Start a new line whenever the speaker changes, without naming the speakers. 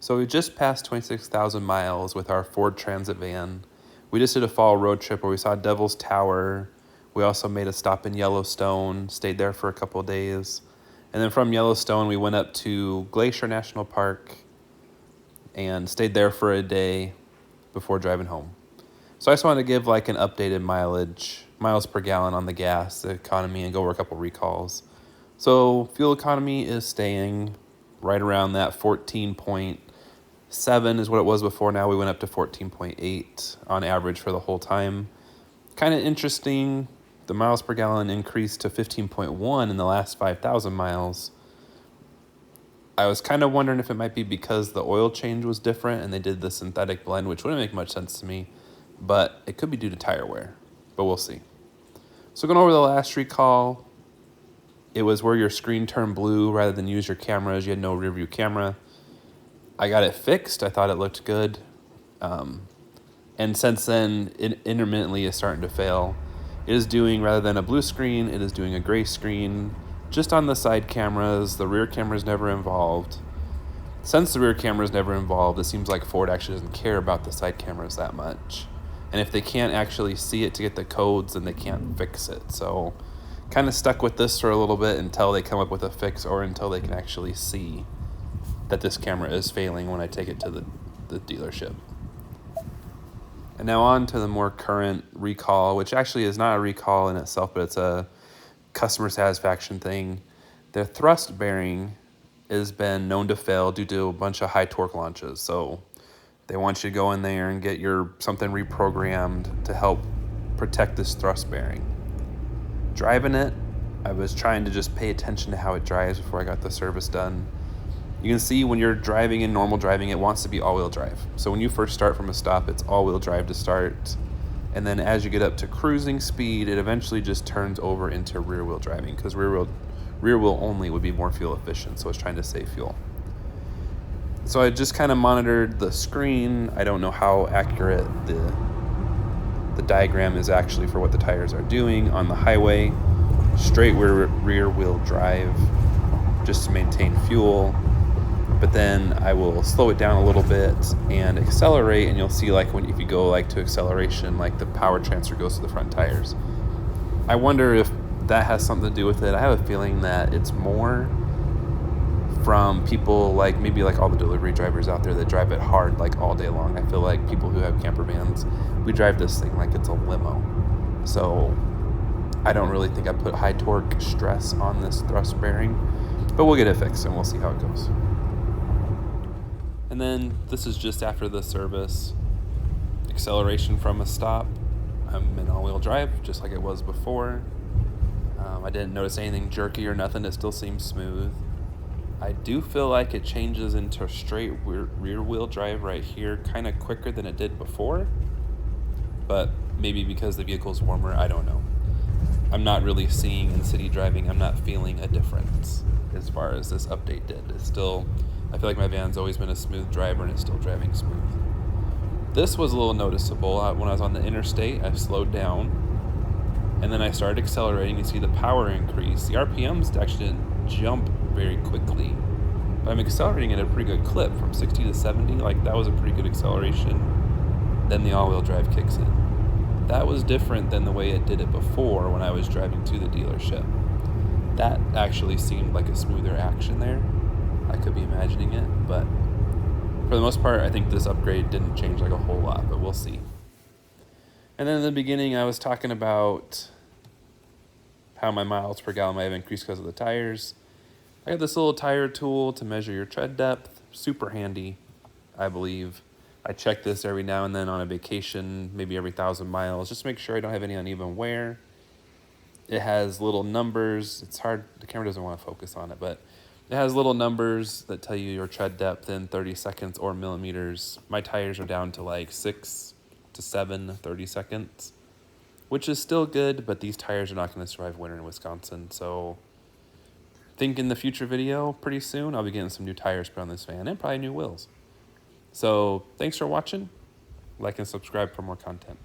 So we just passed 26,000 miles with our Ford Transit van. We just did a fall road trip where we saw Devil's Tower. We also made a stop in Yellowstone, stayed there for a couple of days. And then from Yellowstone, we went up to Glacier National Park and stayed there for a day before driving home. So I just wanted to give like an updated miles per gallon on the gas, the economy, and go over a couple recalls. So fuel economy is staying right around that 14.7 is what it was before. Now we went up to 14.8 on average for the whole time. Kind of interesting. The miles per gallon increased to 15.1 in the last 5,000 miles. I was kind of wondering if it might be because the oil change was different and they did the synthetic blend, which wouldn't make much sense to me, but it could be due to tire wear, but we'll see. So going over the last recall, it was where your screen turned blue rather than use your cameras. You had no rear view camera. I got it fixed. I thought it looked good. And since then, it intermittently is starting to fail. It is doing, rather than a blue screen, it is doing a gray screen just on the side cameras. The rear camera is never involved. Since the rear camera is never involved, it seems like Ford actually doesn't care about the side cameras that much. And if they can't actually see it to get the codes, then they can't fix it. So kind of stuck with this for a little bit until they come up with a fix or until they can actually see that this camera is failing when I take it to the dealership. And now on to the more current recall, which actually is not a recall in itself, but it's a customer satisfaction thing. The thrust bearing has been known to fail due to a bunch of high torque launches. So they want you to go in there and get something reprogrammed to help protect this thrust bearing. Driving it, I was trying to just pay attention to how it drives before I got the service done. You can see when you're driving in normal driving, it wants to be all-wheel drive. So when you first start from a stop, it's all-wheel drive to start. And then as you get up to cruising speed, it eventually just turns over into rear-wheel driving because rear wheel only would be more fuel efficient. So it's trying to save fuel. So I just kind of monitored the screen. I don't know how accurate the diagram is actually for what the tires are doing on the highway. Straight rear-wheel drive just to maintain fuel. But then I will slow it down a little bit and accelerate, and you'll see like if you go like to acceleration, like the power transfer goes to the front tires. I wonder if that has something to do with it. I have a feeling that it's more from people like maybe like all the delivery drivers out there that drive it hard like all day long. I feel like people who have camper vans, we drive this thing like it's a limo. So I don't really think I put high torque stress on this thrust bearing, but we'll get it fixed and we'll see how it goes. And then this is just after the service. Acceleration from a stop. I'm in all-wheel drive, just like it was before. I didn't notice anything jerky or nothing. It still seems smooth. I do feel like it changes into straight rear-wheel drive right here kind of quicker than it did before. But maybe because the vehicle's warmer, I don't know. I'm not really seeing in city driving, I'm not feeling a difference as far as this update did. It's still, I feel like my van's always been a smooth driver and it's still driving smooth. This was a little noticeable. When I was on the interstate, I slowed down and then I started accelerating. You see the power increase. The RPMs actually didn't jump very quickly, but I'm accelerating at a pretty good clip from 60 to 70. Like that was a pretty good acceleration. Then the all-wheel drive kicks in. That was different than the way it did it before when I was driving to the dealership. That actually seemed like a smoother action there. I could be imagining it, but for the most part, I think this upgrade didn't change like a whole lot, but we'll see. And then in the beginning, I was talking about how my miles per gallon might have increased because of the tires. I have this little tire tool to measure your tread depth. Super handy, I believe. I check this every now and then on a vacation, maybe every 1,000 miles, just to make sure I don't have any uneven wear. It has little numbers. It's hard, the camera doesn't want to focus on it, but it has little numbers that tell you your tread depth in 30 seconds or millimeters. My tires are down to like 6 to 7, 30 seconds, which is still good, but these tires are not going to survive winter in Wisconsin. So I think in the future video, pretty soon, I'll be getting some new tires put on this van and probably new wheels. So thanks for watching. Like and subscribe for more content.